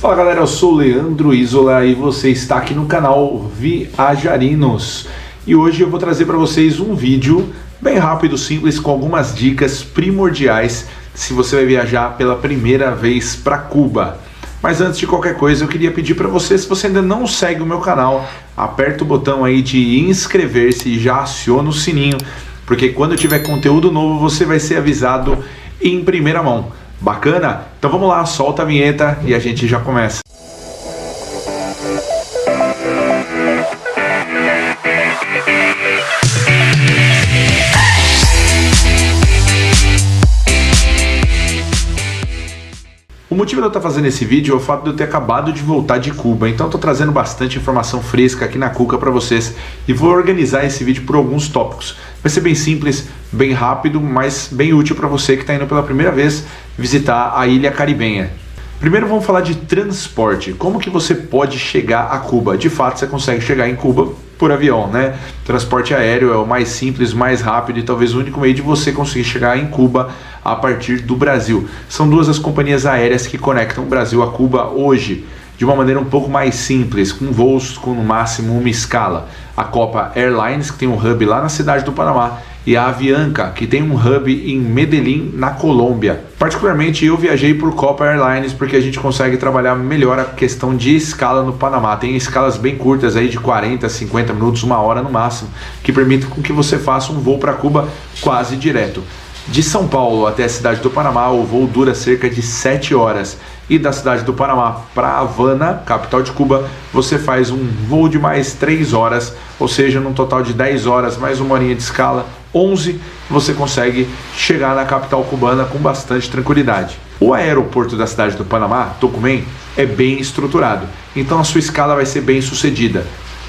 Fala galera, eu sou o Leandro Isola e você está aqui no canal Viajarinos. E hoje eu vou trazer para vocês um vídeo bem rápido, simples, com algumas dicas primordiais se você vai viajar pela primeira vez para Cuba. Mas antes de qualquer coisa, eu queria pedir para você, se você ainda não segue o meu canal, aperta o botão aí de inscrever-se e já aciona o sininho, porque quando eu tiver conteúdo novo você vai ser avisado em primeira mão. Bacana? Então vamos lá, solta a vinheta e a gente já começa. O motivo de eu estar fazendo esse vídeo é o fato de eu ter acabado de voltar de Cuba, então estou trazendo bastante informação fresca aqui na Cuca para vocês e vou organizar esse vídeo por alguns tópicos. Vai ser bem simples, bem rápido, mas bem útil para você que está indo pela primeira vez visitar a ilha caribenha. Primeiro vamos falar de transporte, como que você pode chegar a Cuba. De fato você consegue chegar em Cuba por avião, né? Transporte aéreo é o mais simples, mais rápido e talvez o único meio de você conseguir chegar em Cuba a partir do Brasil. São duas as companhias aéreas que conectam o Brasil a Cuba hoje, de uma maneira um pouco mais simples, com voos com no máximo uma escala. A Copa Airlines, que tem um hub lá na cidade do Panamá, e a Avianca, que tem um hub em Medellín, na Colômbia. Particularmente eu viajei por Copa Airlines porque a gente consegue trabalhar melhor a questão de escala no Panamá. Tem escalas bem curtas aí de 40, 50 minutos, uma hora no máximo, que permitem com que você faça um voo para Cuba quase direto. De São Paulo até a cidade do Panamá, o voo dura cerca de 7 horas. E da cidade do Panamá para Havana, capital de Cuba, você faz um voo de mais 3 horas, ou seja, num total de 10 horas, mais uma horinha de escala, 11, você consegue chegar na capital cubana com bastante tranquilidade. O aeroporto da cidade do Panamá, Tocumen, é bem estruturado, então a sua escala vai ser bem sucedida.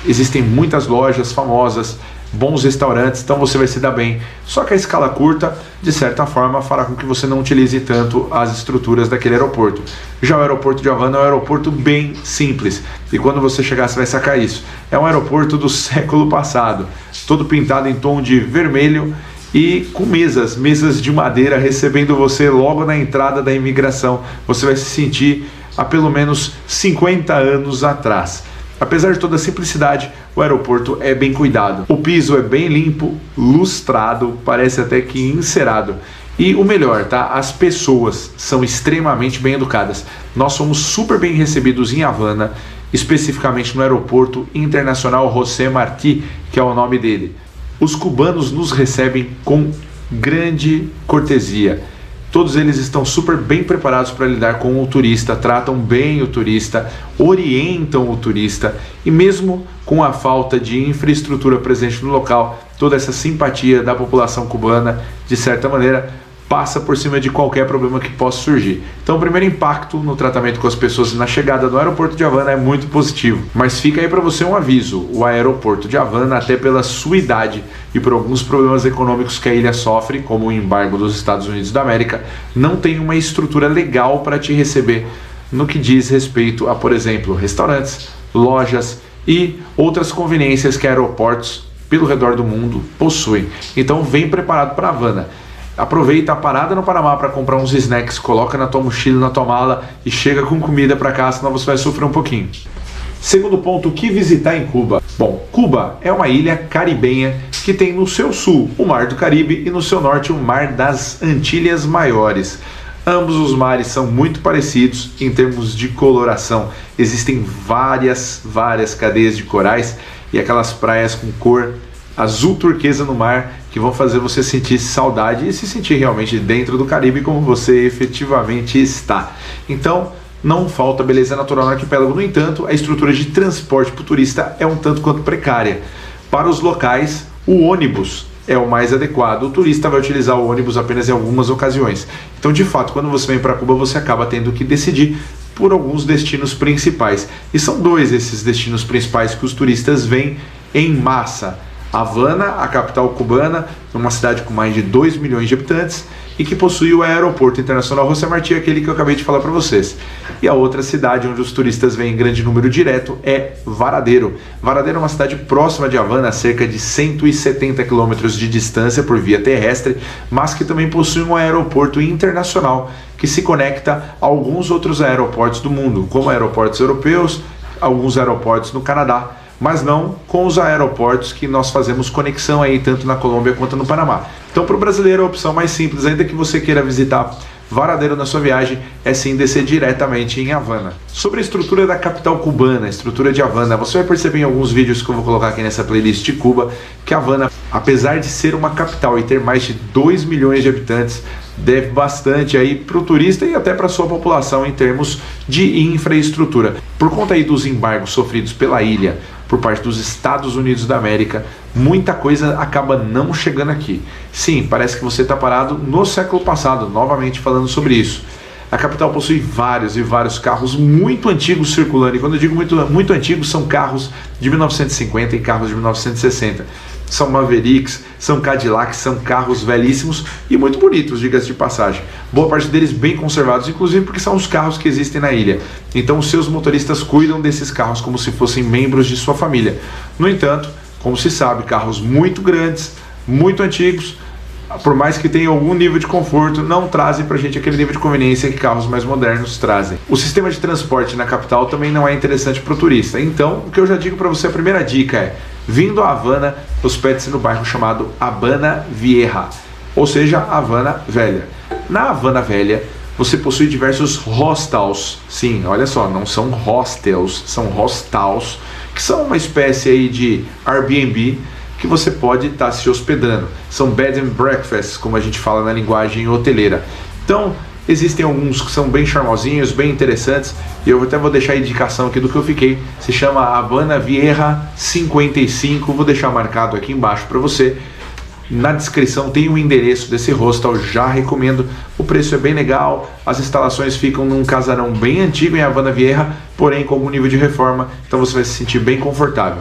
Existem muitas lojas famosas, bons restaurantes, então você vai se dar bem. Só que a escala curta, de certa forma, fará com que você não utilize tanto as estruturas daquele aeroporto. Já o aeroporto de Havana é um aeroporto bem simples, e quando você chegar você vai sacar isso. É um aeroporto do século passado, todo pintado em tom de vermelho e com mesas de madeira recebendo você logo na entrada da imigração. Você vai se sentir há pelo menos 50 anos atrás. Apesar de toda a simplicidade, o aeroporto é bem cuidado. O piso é bem limpo, lustrado, parece até que encerado. E o melhor, tá? As pessoas são extremamente bem educadas. Nós somos super bem recebidos em Havana, especificamente no aeroporto internacional José Martí, que é o nome dele. Os cubanos nos recebem com grande cortesia. Todos eles estão super bem preparados para lidar com o turista, tratam bem o turista, orientam o turista e mesmo com a falta de infraestrutura presente no local, toda essa simpatia da população cubana, de certa maneira, passa por cima de qualquer problema que possa surgir. Então o primeiro impacto no tratamento com as pessoas na chegada do aeroporto de Havana é muito positivo. Mas fica aí para você um aviso, o aeroporto de Havana, até pela sua idade e por alguns problemas econômicos que a ilha sofre, como o embargo dos Estados Unidos da América, não tem uma estrutura legal para te receber no que diz respeito a, por exemplo, restaurantes, lojas e outras conveniências que aeroportos pelo redor do mundo possuem. Então vem preparado para Havana. Aproveita a parada no Panamá para comprar uns snacks, coloca na tua mochila, na tua mala e chega com comida para cá, senão você vai sofrer um pouquinho. Segundo ponto, o que visitar em Cuba? Bom, Cuba é uma ilha caribenha que tem no seu sul o Mar do Caribe e no seu norte o Mar das Antilhas Maiores. Ambos os mares são muito parecidos em termos de coloração. Existem várias cadeias de corais e aquelas praias com cor azul turquesa no mar que vão fazer você sentir saudade e se sentir realmente dentro do Caribe como você efetivamente está. Então, não falta beleza natural no arquipélago. No entanto, a estrutura de transporte para o turista é um tanto quanto precária. Para os locais, o ônibus é o mais adequado. O turista vai utilizar o ônibus apenas em algumas ocasiões. Então, de fato, quando você vem para Cuba, você acaba tendo que decidir por alguns destinos principais. E são dois esses destinos principais que os turistas vêm em massa. Havana, a capital cubana, uma cidade com mais de 2 milhões de habitantes e que possui o aeroporto internacional José Martí, aquele que eu acabei de falar para vocês. E a outra cidade onde os turistas vêm em grande número direto é Varadero. Varadero é uma cidade próxima de Havana, a cerca de 170 quilômetros de distância por via terrestre, mas que também possui um aeroporto internacional que que se conecta a alguns outros aeroportos do mundo, como aeroportos europeus, alguns aeroportos no Canadá, mas não com os aeroportos que nós fazemos conexão aí tanto na Colômbia quanto no Panamá. Então, para o brasileiro, a opção mais simples, ainda que você queira visitar Varadero na sua viagem, é sim descer diretamente em Havana. Sobre a estrutura da capital cubana, a estrutura de Havana, você vai perceber em alguns vídeos que eu vou colocar aqui nessa playlist de Cuba, que Havana, apesar de ser uma capital e ter mais de 2 milhões de habitantes, deve bastante aí para o turista e até para a sua população em termos de infraestrutura. Por conta aí dos embargos sofridos pela ilha por parte dos Estados Unidos da América, muita coisa acaba não chegando aqui. Sim, parece que você está parado no século passado, novamente falando sobre isso. A capital possui vários e vários carros muito antigos circulando, e quando eu digo muito antigos, são carros de 1950 e carros de 1960. São Mavericks, são Cadillacs, são carros velhíssimos e muito bonitos, diga-se de passagem. Boa parte deles bem conservados, inclusive porque são os carros que existem na ilha. Então os seus motoristas cuidam desses carros como se fossem membros de sua família. No entanto, como se sabe, carros muito grandes, muito antigos, por mais que tenham algum nível de conforto, não trazem pra gente aquele nível de conveniência que carros mais modernos trazem. O sistema de transporte na capital também não é interessante para o turista. Então, o que eu já digo para você, a primeira dica é: vindo a Havana, hospede-se no bairro chamado Habana Vieja, ou seja, Havana Velha. Na Havana Velha, você possui diversos hostels. Sim, olha só, não são hostels, são hostels, que são uma espécie aí de Airbnb que você pode estar se hospedando. São bed and breakfasts, como a gente fala na linguagem hoteleira. Então, existem alguns que são bem charmosinhos, bem interessantes, e eu até vou deixar a indicação aqui do que eu fiquei. Se chama Habana Vieja 55, vou deixar marcado aqui embaixo para você. Na descrição tem o endereço desse hostel, já recomendo. O preço é bem legal, as instalações ficam num casarão bem antigo em Havana Vieja, porém com algum nível de reforma, então você vai se sentir bem confortável.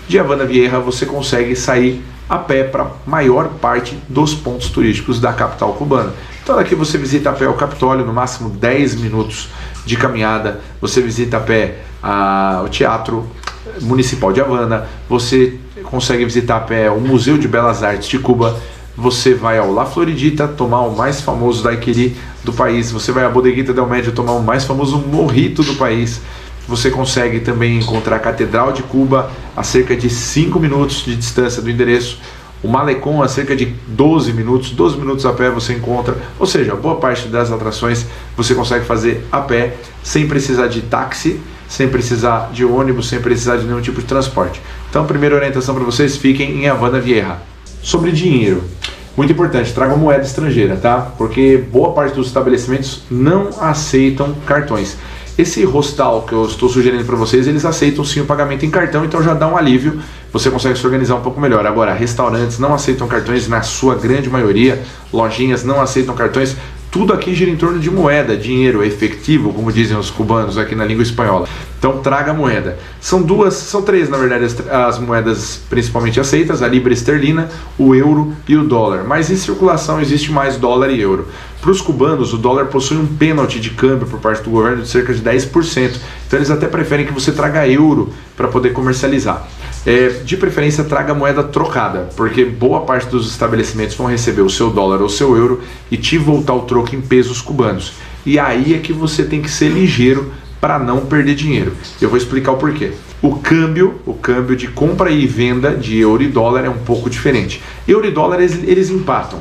De Havana Vieja você consegue sair a pé para a maior parte dos pontos turísticos da capital cubana. Então daqui você visita a pé o Capitólio, no máximo 10 minutos de caminhada. Você visita a pé o Teatro Municipal de Havana. Você consegue visitar a pé o Museu de Belas Artes de Cuba. Você vai ao La Floridita tomar o mais famoso daiquiri do país. Você vai à Bodeguita del Medio tomar o mais famoso mojito do país. Você consegue também encontrar a Catedral de Cuba a cerca de 5 minutos de distância do endereço. O Malecón a cerca de 12 minutos a pé você encontra. Ou seja, boa parte das atrações você consegue fazer a pé, sem precisar de táxi, sem precisar de ônibus, sem precisar de nenhum tipo de transporte. Então, primeira orientação para vocês, fiquem em Havana Vieja. Sobre dinheiro, muito importante, tragam moeda estrangeira, tá? Porque boa parte dos estabelecimentos não aceitam cartões. Esse hostel que eu estou sugerindo para vocês, eles aceitam sim o pagamento em cartão, então já dá um alívio, você consegue se organizar um pouco melhor. Agora, restaurantes não aceitam cartões na sua grande maioria, lojinhas não aceitam cartões, tudo aqui gira em torno de moeda, dinheiro efetivo, como dizem os cubanos aqui na língua espanhola. Então traga moeda. São três na verdade as moedas principalmente aceitas, a libra esterlina, o euro e o dólar. Mas em circulação existe mais dólar e euro. Para os cubanos, o dólar possui um pênalti de câmbio por parte do governo de cerca de 10%. Então eles até preferem que você traga euro para poder comercializar. De preferência, traga moeda trocada, porque boa parte dos estabelecimentos vão receber o seu dólar ou o seu euro e te voltar o troco em pesos cubanos. E aí é que você tem que ser ligeiro para não perder dinheiro. Eu vou explicar o porquê. O câmbio de compra e venda de euro e dólar é um pouco diferente. Euro e dólar eles empatam.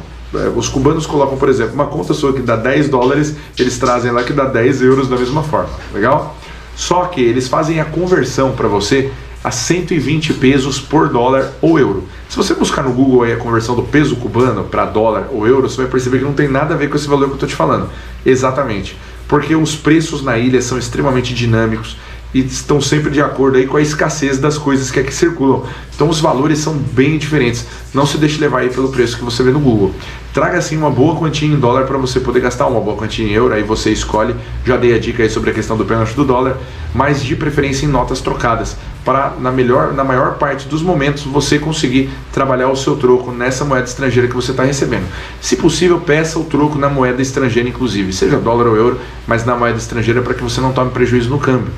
Os cubanos colocam, por exemplo, uma conta sua que dá 10 dólares, eles trazem lá que dá 10 euros da mesma forma. Legal? Só que eles fazem a conversão para você a 120 pesos por dólar ou euro. Se você buscar no Google aí a conversão do peso cubano para dólar ou euro, você vai perceber que não tem nada a ver com esse valor que eu estou te falando. Exatamente. Porque os preços na ilha são extremamente dinâmicos e estão sempre de acordo aí com a escassez das coisas que aqui circulam. Então os valores são bem diferentes. Não se deixe levar aí pelo preço que você vê no Google. Traga assim uma boa quantia em dólar para você poder gastar, uma boa quantia em euro, aí você escolhe. Já dei a dica aí sobre a questão do pênalti do dólar, mas de preferência em notas trocadas, para na maior parte dos momentos você conseguir trabalhar o seu troco nessa moeda estrangeira que você está recebendo. Se possível, peça o troco na moeda estrangeira inclusive, seja dólar ou euro, mas na moeda estrangeira para que você não tome prejuízo no câmbio.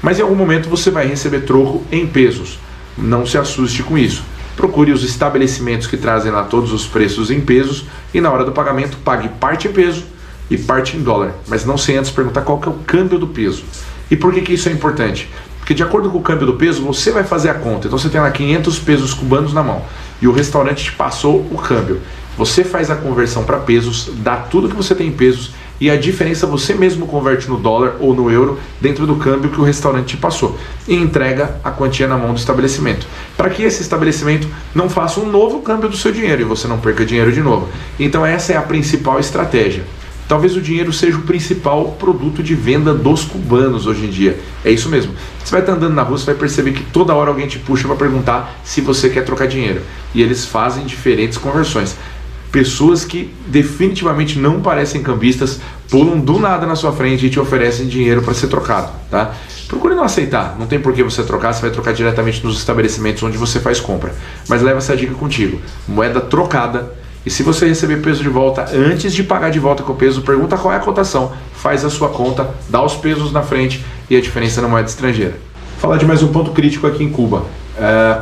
Mas em algum momento você vai receber troco em pesos. Não se assuste com isso. Procure os estabelecimentos que trazem lá todos os preços em pesos e na hora do pagamento pague parte em peso, e parte em dólar, mas não sem antes perguntar qual que é o câmbio do peso. E por que isso é importante? Porque de acordo com o câmbio do peso, você vai fazer a conta. Então você tem lá 500 pesos cubanos na mão e o restaurante te passou o câmbio. Você faz a conversão para pesos, dá tudo que você tem em pesos e a diferença você mesmo converte no dólar ou no euro dentro do câmbio que o restaurante te passou e entrega a quantia na mão do estabelecimento, para que esse estabelecimento não faça um novo câmbio do seu dinheiro e você não perca dinheiro de novo. Então essa é a principal estratégia. Talvez o dinheiro seja o principal produto de venda dos cubanos hoje em dia. É isso mesmo. Você vai estar andando na rua, você vai perceber que toda hora alguém te puxa para perguntar se você quer trocar dinheiro. E eles fazem diferentes conversões. Pessoas que definitivamente não parecem cambistas pulam do nada na sua frente e te oferecem dinheiro para ser trocado, tá? Procure não aceitar, não tem por que você trocar, você vai trocar diretamente nos estabelecimentos onde você faz compra. Mas leva essa dica contigo, moeda trocada, e se você receber peso de volta, antes de pagar de volta com o peso, pergunta qual é a cotação, faz a sua conta, dá os pesos na frente e a diferença na moeda estrangeira. Falar de mais um ponto crítico aqui em Cuba.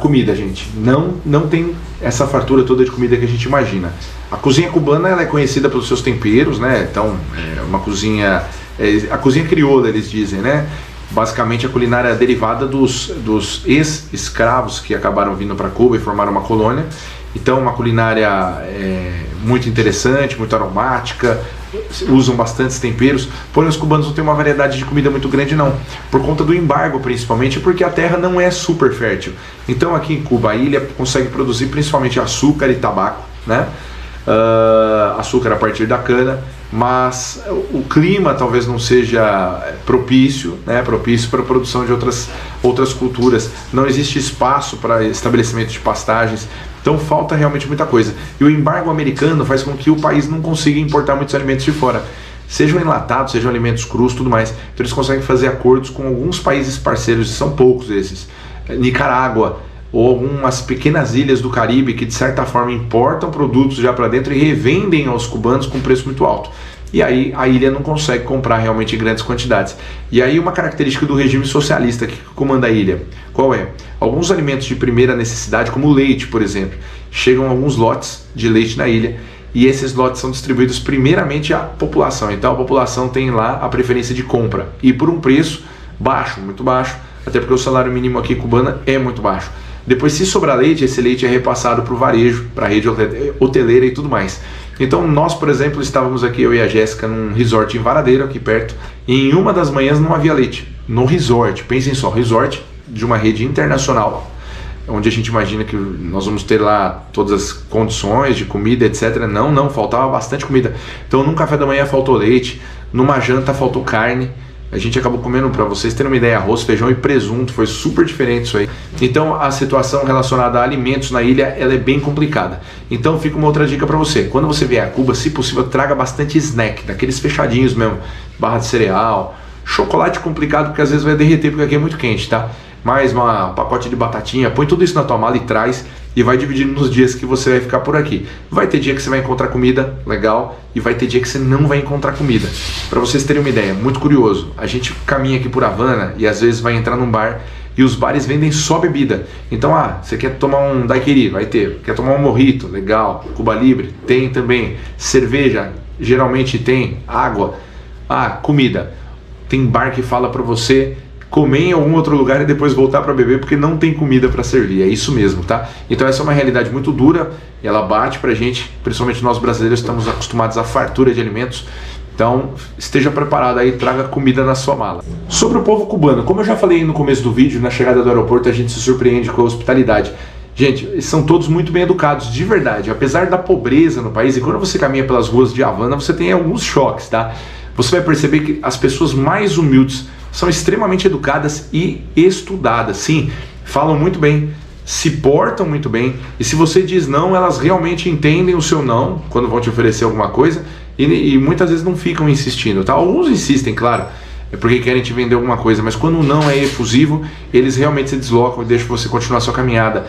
Comida, gente. Não tem essa fartura toda de comida que a gente imagina. A cozinha cubana ela é conhecida pelos seus temperos, né? Então, é uma cozinha... a cozinha crioula, eles dizem, né? Basicamente, a culinária é derivada dos ex-escravos que acabaram vindo para Cuba e formaram uma colônia. Então, uma culinária muito interessante, muito aromática, usam bastantes temperos, porém os cubanos não têm uma variedade de comida muito grande não, por conta do embargo principalmente, porque a terra não é super fértil. Então aqui em Cuba a ilha consegue produzir principalmente açúcar e tabaco, né? Açúcar a partir da cana, mas o clima talvez não seja propício, né? Propício para a produção de outras culturas. Não existe espaço para estabelecimento de pastagens. Então falta realmente muita coisa. E o embargo americano faz com que o país não consiga importar muitos alimentos de fora. Sejam enlatados, sejam alimentos crus, tudo mais. Então eles conseguem fazer acordos com alguns países parceiros, e são poucos esses. Nicarágua, ou algumas pequenas ilhas do Caribe que de certa forma importam produtos já para dentro e revendem aos cubanos com preço muito alto. E aí a ilha não consegue comprar realmente em grandes quantidades. E aí uma característica do regime socialista que comanda a ilha, qual é? Alguns alimentos de primeira necessidade, como o leite, por exemplo, chegam alguns lotes de leite na ilha e esses lotes são distribuídos primeiramente à população. Então a população tem lá a preferência de compra e por um preço baixo, muito baixo, até porque o salário mínimo aqui cubano é muito baixo. Depois, se sobrar leite, esse leite é repassado para o varejo, para a rede hoteleira e tudo mais. Então nós, por exemplo, estávamos aqui, eu e a Jéssica, num resort em Varadeiro, aqui perto, e em uma das manhãs não havia leite. No resort, pensem só, resort de uma rede internacional, onde a gente imagina que nós vamos ter lá todas as condições de comida, etc. Não, faltava bastante comida. Então num café da manhã faltou leite, numa janta faltou carne. A gente acabou comendo, para vocês terem uma ideia, arroz, feijão e presunto, foi super diferente isso aí. Então a situação relacionada a alimentos na ilha, ela é bem complicada. Então fica uma outra dica para você, quando você vier a Cuba, se possível, traga bastante snack, daqueles fechadinhos mesmo, barra de cereal, chocolate complicado, porque às vezes vai derreter, porque aqui é muito quente, tá? Mais um pacote de batatinha, põe tudo isso na tua mala e traz, e vai dividindo nos dias que você vai ficar por aqui. Vai ter dia que você vai encontrar comida legal e vai ter dia que você não vai encontrar comida. Para vocês terem uma ideia, muito curioso, a gente caminha aqui por Havana e às vezes vai entrar num bar e os bares vendem só bebida. Então, você quer tomar um daiquiri? Vai ter. Quer tomar um mojito? Legal. Cuba Libre? Tem também. Cerveja? Geralmente tem. Água? Comida. Tem bar que fala para você comer em algum outro lugar e depois voltar para beber porque não tem comida para servir, é isso mesmo, tá? Então essa é uma realidade muito dura e ela bate pra gente, principalmente nós brasileiros estamos acostumados à fartura de alimentos, então esteja preparado aí, traga comida na sua mala. Sobre o povo cubano, como eu já falei no começo do vídeo, na chegada do aeroporto a gente se surpreende com a hospitalidade. Gente, eles são todos muito bem educados, de verdade, apesar da pobreza no país, e quando você caminha pelas ruas de Havana você tem alguns choques, tá? Você vai perceber que as pessoas mais humildes são extremamente educadas e estudadas, sim, falam muito bem, se portam muito bem, e se você diz não, elas realmente entendem o seu não, quando vão te oferecer alguma coisa, e muitas vezes não ficam insistindo, tá? Alguns insistem, claro, é porque querem te vender alguma coisa, mas quando o não é efusivo, eles realmente se deslocam e deixam você continuar a sua caminhada.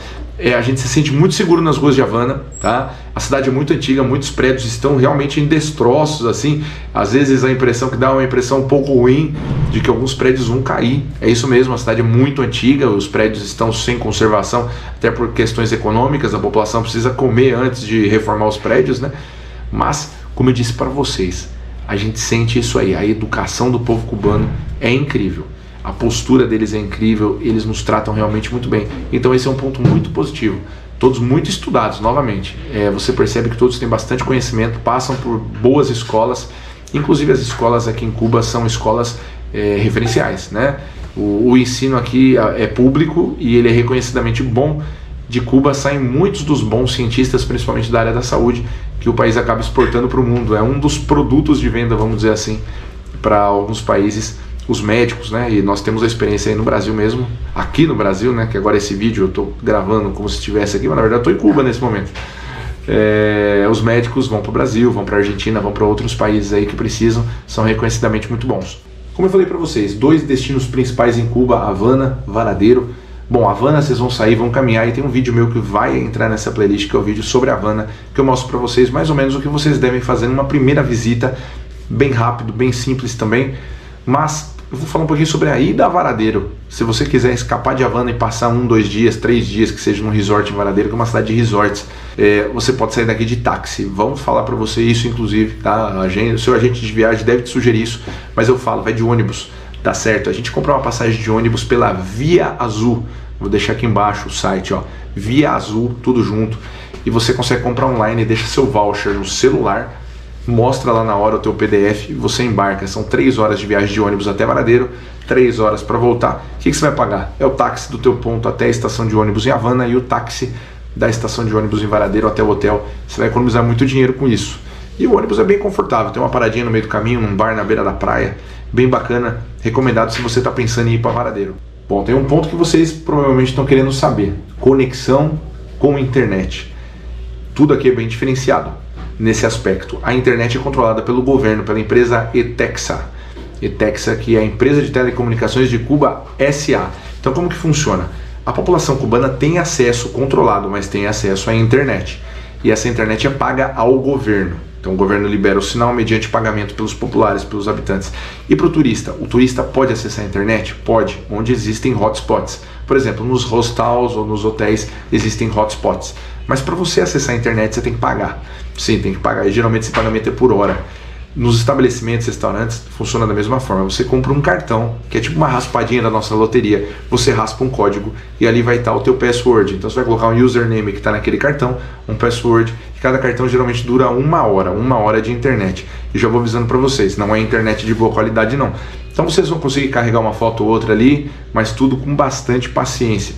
A gente se sente muito seguro nas ruas de Havana, tá? A cidade é muito antiga, muitos prédios estão realmente em destroços, assim, às vezes a impressão que dá uma impressão um pouco ruim de que alguns prédios vão cair, é isso mesmo, a cidade é muito antiga, os prédios estão sem conservação, até por questões econômicas, a população precisa comer antes de reformar os prédios, né? Mas, como eu disse para vocês, a gente sente isso aí. A educação do povo cubano é incrível. A postura deles é incrível, eles nos tratam realmente muito bem. Então esse é um ponto muito positivo. Todos muito estudados, novamente. Você percebe que todos têm bastante conhecimento, passam por boas escolas. Inclusive as escolas aqui em Cuba são escolas referenciais, né? O ensino aqui é público e ele é reconhecidamente bom. De Cuba saem muitos dos bons cientistas, principalmente da área da saúde, que o país acaba exportando para o mundo. É um dos produtos de venda, vamos dizer assim, para alguns países, os médicos, né? E nós temos a experiência aí no Brasil mesmo, aqui no Brasil, né? Que agora esse vídeo eu estou gravando como se estivesse aqui, mas na verdade eu estou em Cuba nesse momento. Os médicos vão para o Brasil, vão para a Argentina, vão para outros países aí que precisam, são reconhecidamente muito bons. Como eu falei para vocês, 2 destinos principais em Cuba, Havana, Varadero. Bom, Havana vocês vão sair, vão caminhar e tem um vídeo meu que vai entrar nessa playlist, que é o vídeo sobre Havana, que eu mostro para vocês mais ou menos o que vocês devem fazer numa primeira visita, bem rápido, bem simples também, mas eu vou falar um pouquinho sobre a ida a Varadero. Se você quiser escapar de Havana e passar 1, 2 dias, 3 dias, que seja num resort em Varadero, que é uma cidade de resorts, você pode sair daqui de táxi. Vamos falar para você isso, inclusive, tá? O seu agente de viagem deve te sugerir isso, mas eu falo, vai de ônibus. Tá certo, a gente comprou uma passagem de ônibus pela Via Azul, vou deixar aqui embaixo o site, ó, Via Azul, tudo junto, e você consegue comprar online, deixa seu voucher no celular, mostra lá na hora o teu PDF e você embarca. São 3 horas de viagem de ônibus até Varadero, 3 horas para voltar. O que você vai pagar? É o táxi do teu ponto até a estação de ônibus em Havana e o táxi da estação de ônibus em Varadero até o hotel. Você vai economizar muito dinheiro com isso. E o ônibus é bem confortável, tem uma paradinha no meio do caminho, num bar na beira da praia, bem bacana, recomendado se você está pensando em ir para Varadero. Bom, tem um ponto que vocês provavelmente estão querendo saber: conexão com internet. Tudo aqui é bem diferenciado nesse aspecto. A internet é controlada pelo governo, pela empresa ETEXA. ETEXA, que é a empresa de telecomunicações de Cuba S.A. Então como que funciona? A população cubana tem acesso controlado, mas tem acesso à internet. E essa internet é paga ao governo. Então o governo libera o sinal mediante pagamento pelos populares, pelos habitantes. E para o turista pode acessar a internet? Pode, onde existem hotspots. Por exemplo, nos hostels ou nos hotéis existem hotspots. Mas para você acessar a internet você tem que pagar. Sim, tem que pagar. E geralmente esse pagamento é por hora. Nos estabelecimentos, restaurantes, funciona da mesma forma. Você compra um cartão, que é tipo uma raspadinha da nossa loteria. Você raspa um código e ali vai estar o teu password. Então você vai colocar um username que está naquele cartão, um password. E cada cartão geralmente dura 1 hora de internet. E já vou avisando para vocês, não é internet de boa qualidade não. Então vocês vão conseguir carregar uma foto ou outra ali, mas tudo com bastante paciência.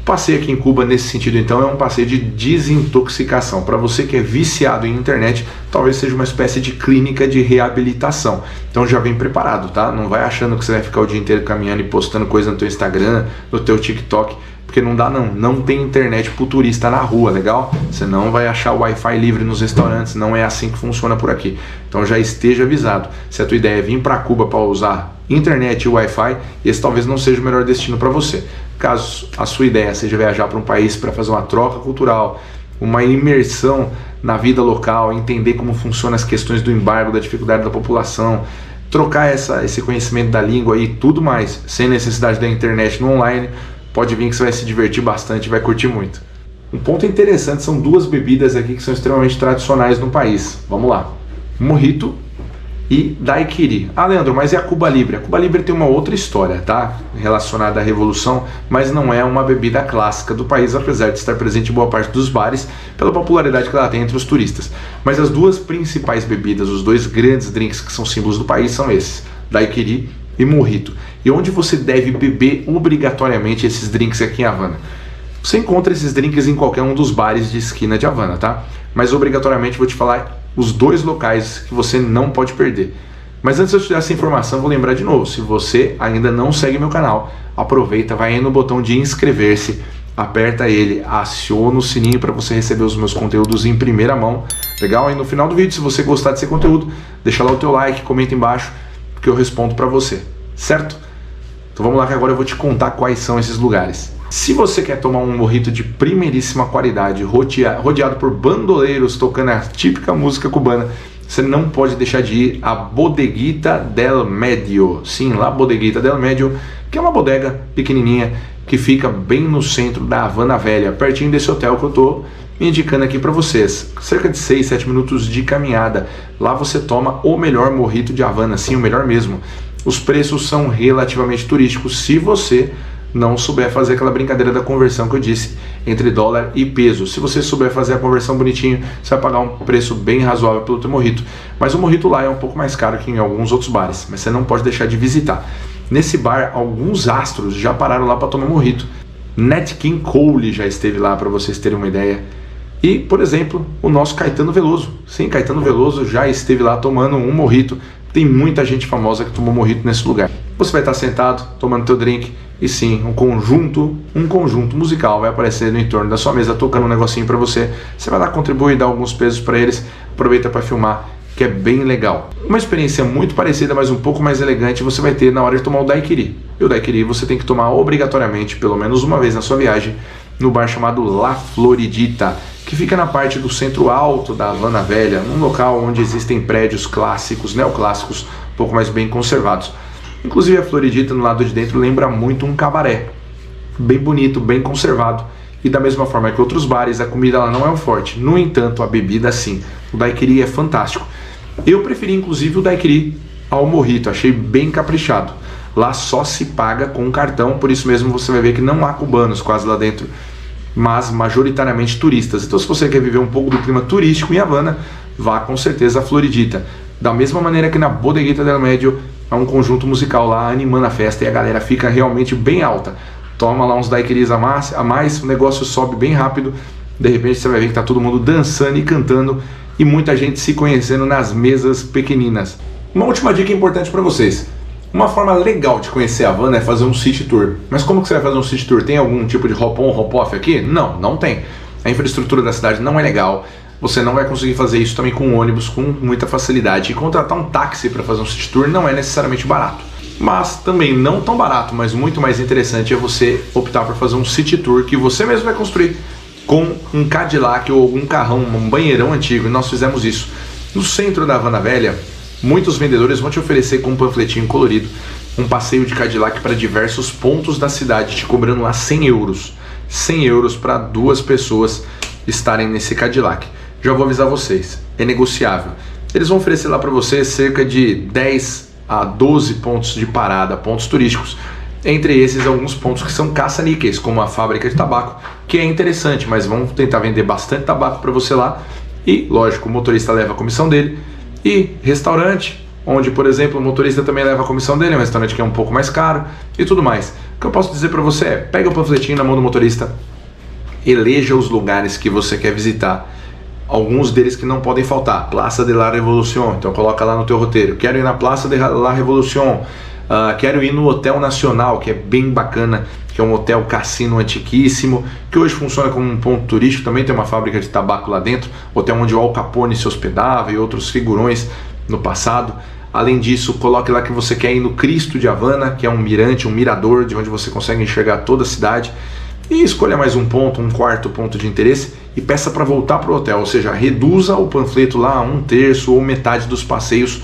O passeio aqui em Cuba, nesse sentido, então, é um passeio de desintoxicação. Para você que é viciado em internet, talvez seja uma espécie de clínica de reabilitação. Então já vem preparado, tá? Não vai achando que você vai ficar o dia inteiro caminhando e postando coisa no teu Instagram, no teu TikTok, porque não dá não. Não tem internet pro turista na rua, legal? Você não vai achar Wi-Fi livre nos restaurantes, não é assim que funciona por aqui. Então já esteja avisado. Se a tua ideia é vir para Cuba para usar internet e Wi-Fi, esse talvez não seja o melhor destino para você. Caso a sua ideia seja viajar para um país para fazer uma troca cultural, uma imersão na vida local, entender como funcionam as questões do embargo, da dificuldade da população, trocar esse conhecimento da língua e tudo mais, sem necessidade da internet no online, pode vir que você vai se divertir bastante e vai curtir muito. Um ponto interessante são 2 bebidas aqui que são extremamente tradicionais no país. Vamos lá. Mojito e daiquiri. Ah, Leandro, mas e a Cuba Libre? A Cuba Libre tem uma outra história, tá? Relacionada à Revolução, mas não é uma bebida clássica do país, apesar de estar presente em boa parte dos bares, pela popularidade que ela tem entre os turistas. Mas as 2 principais bebidas, os 2 grandes drinks que são símbolos do país são esses, daiquiri e mojito. E onde você deve beber obrigatoriamente esses drinks aqui em Havana? Você encontra esses drinks em qualquer um dos bares de esquina de Havana, tá? Mas obrigatoriamente vou te falar os 2 locais que você não pode perder. Mas antes de eu te dar essa informação, vou lembrar de novo, se você ainda não segue meu canal, aproveita, vai aí no botão de inscrever-se, aperta ele, aciona o sininho para você receber os meus conteúdos em primeira mão, legal? E no final do vídeo, se você gostar desse conteúdo, deixa lá o teu like, comenta embaixo, que eu respondo para você, certo? Então vamos lá que agora eu vou te contar quais são esses lugares. Se você quer tomar um mojito de primeiríssima qualidade, rodeado por bandoleiros tocando a típica música cubana, você não pode deixar de ir à Bodeguita del Medio. Sim, lá Bodeguita del Medio, que é uma bodega pequenininha que fica bem no centro da Havana Velha, pertinho desse hotel que eu estou indicando aqui para vocês. Cerca de 6, 7 minutos de caminhada. Lá você toma o melhor mojito de Havana, sim, o melhor mesmo. Os preços são relativamente turísticos se você não souber fazer aquela brincadeira da conversão que eu disse entre dólar e peso. Se você souber fazer a conversão bonitinho, você vai pagar um preço bem razoável pelo teu mojito. Mas o mojito lá é um pouco mais caro que em alguns outros bares, mas você não pode deixar de visitar. Nesse bar, alguns astros já pararam lá para tomar mojito. Nat King Cole já esteve lá, para vocês terem uma ideia. E, por exemplo, o nosso Caetano Veloso. Sim, Caetano Veloso já esteve lá tomando um mojito. Tem muita gente famosa que tomou mojito nesse lugar. Você vai estar sentado, tomando teu drink, e sim, um conjunto musical vai aparecer no entorno da sua mesa, tocando um negocinho para você. Você vai lá contribuir, dar alguns pesos para eles, aproveita para filmar, que é bem legal. Uma experiência muito parecida, mas um pouco mais elegante, você vai ter na hora de tomar o daiquiri. E o daiquiri você tem que tomar obrigatoriamente, pelo menos uma vez na sua viagem, no bar chamado La Floridita, que fica na parte do centro alto da Havana Velha, num local onde existem prédios clássicos, neoclássicos, um pouco mais bem conservados. Inclusive a Floridita no lado de dentro lembra muito um cabaré, bem bonito, bem conservado. E da mesma forma que outros bares, a comida lá não é um forte, no entanto a bebida sim. O daiquiri é fantástico. Eu preferi inclusive o daiquiri ao mojito, achei bem caprichado. Lá só se paga com cartão, por isso mesmo você vai ver que não há cubanos quase lá dentro, mas majoritariamente turistas. Então se você quer viver um pouco do clima turístico em Havana, vá com certeza a Floridita. Da mesma maneira que na Bodeguita del Medio, há um conjunto musical lá animando a festa e a galera fica realmente bem alta. Toma lá uns daiquiris a mais, o negócio sobe bem rápido, de repente você vai ver que tá todo mundo dançando e cantando e muita gente se conhecendo nas mesas pequeninas. Uma última dica importante para vocês. Uma forma legal de conhecer a Havana é fazer um city tour. Mas como que você vai fazer um city tour? Tem algum tipo de hop-on, hop-off aqui? Não, não tem. A infraestrutura da cidade não é legal. Você não vai conseguir fazer isso também com ônibus com muita facilidade. E contratar um táxi para fazer um city tour não é necessariamente barato. Mas também não tão barato, mas muito mais interessante é você optar por fazer um city tour que você mesmo vai construir com um Cadillac ou algum carrão, um banheirão antigo. E nós fizemos isso. No centro da Havana Velha, muitos vendedores vão te oferecer com um panfletinho colorido um passeio de Cadillac para diversos pontos da cidade, te cobrando lá 100 euros. 100 euros para 2 pessoas estarem nesse Cadillac. Já vou avisar vocês, é negociável. Eles vão oferecer lá para você cerca de 10 a 12 pontos de parada, pontos turísticos. Entre esses, alguns pontos que são caça-níqueis, como a fábrica de tabaco, que é interessante, mas vão tentar vender bastante tabaco para você lá. E, lógico, o motorista leva a comissão dele. E restaurante, onde, por exemplo, o motorista também leva a comissão dele, é um restaurante que é um pouco mais caro e tudo mais. O que eu posso dizer para você é, pega o panfletinho na mão do motorista, eleja os lugares que você quer visitar. Alguns deles que não podem faltar. Praça de la Revolución, então coloca lá no teu roteiro. Quero ir na Praça de la Revolución. Quero ir no Hotel Nacional, que é bem bacana, que é um hotel cassino antiquíssimo, que hoje funciona como um ponto turístico, também tem uma fábrica de tabaco lá dentro, hotel onde o Al Capone se hospedava e outros figurões no passado. Além disso, coloque lá que você quer ir no Cristo de Havana, que é um mirante, um mirador, de onde você consegue enxergar toda a cidade. E escolha mais um ponto, um quarto ponto de interesse e peça para voltar para o hotel, ou seja, reduza o panfleto lá a 1/3 ou metade dos passeios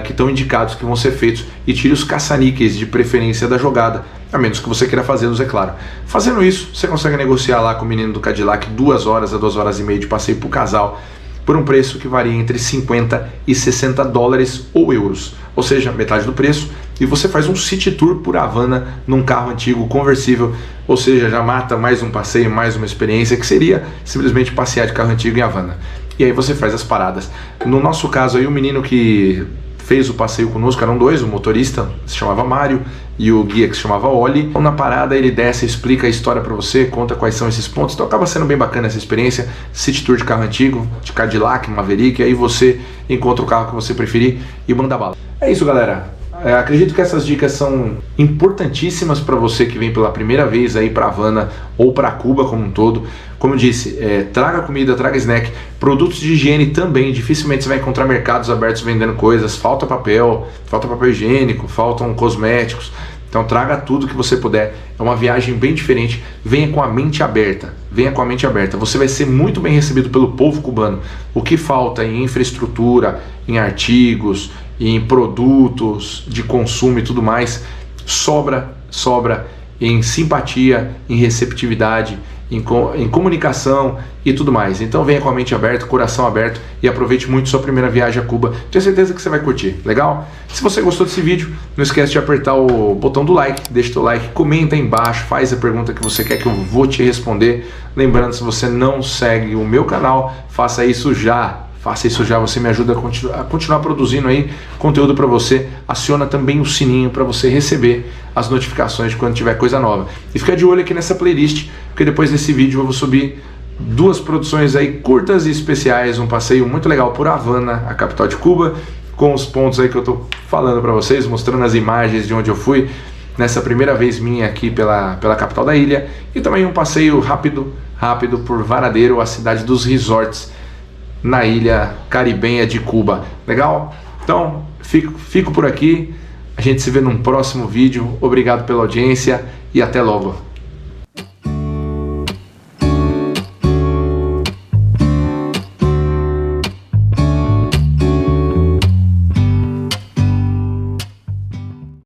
que estão indicados que vão ser feitos e tire os caça-níqueis de preferência da jogada, a menos que você queira fazê-los, é claro. Fazendo isso, você consegue negociar lá com o menino do Cadillac 2 horas a 2 horas e meia de passeio para o casal, por um preço que varia entre 50 e 60 dólares ou euros, ou seja, metade do preço, e você faz um city tour por Havana num carro antigo conversível, ou seja, já mata mais um passeio, mais uma experiência, que seria simplesmente passear de carro antigo em Havana. E aí você faz as paradas. No nosso caso aí, o menino que fez o passeio conosco, eram 2, o motorista se chamava Mário e o guia que se chamava Oli. Então, na parada ele desce, explica a história para você, conta quais são esses pontos, então acaba sendo bem bacana essa experiência, city tour de carro antigo, de Cadillac, Maverick, aí você encontra o carro que você preferir e manda bala. É isso, galera. Acredito que essas dicas são importantíssimas para você que vem pela primeira vez aí para Havana ou para Cuba como um todo. Como eu disse, traga comida, traga snack, produtos de higiene também. Dificilmente você vai encontrar mercados abertos vendendo coisas. Falta papel higiênico, faltam cosméticos. Então traga tudo que você puder. É uma viagem bem diferente. Venha com a mente aberta. Venha com a mente aberta. Você vai ser muito bem recebido pelo povo cubano. O que falta em infraestrutura, em artigos, em produtos de consumo e tudo mais, sobra sobra em simpatia, em receptividade, em comunicação e tudo mais. Então venha com a mente aberta, coração aberto e aproveite muito sua primeira viagem a Cuba. Tenho certeza que você vai curtir, legal? Se você gostou desse vídeo, não esquece de apertar o botão do like, deixa o teu like, comenta aí embaixo, faz a pergunta que você quer que eu vou te responder. Lembrando, se você não segue o meu canal, faça isso já. Faça isso já, você me ajuda a continuar produzindo aí conteúdo para você. Aciona também o sininho para você receber as notificações de quando tiver coisa nova. E fica de olho aqui nessa playlist, porque depois desse vídeo eu vou subir 2 produções aí curtas e especiais, um passeio muito legal por Havana, a capital de Cuba, com os pontos aí que eu tô falando para vocês, mostrando as imagens de onde eu fui nessa primeira vez minha aqui pela capital da ilha, e também um passeio rápido por Varadero, a cidade dos resorts, na ilha caribenha de Cuba. Legal? Então, fico por aqui. A gente se vê num próximo vídeo. Obrigado pela audiência e até logo.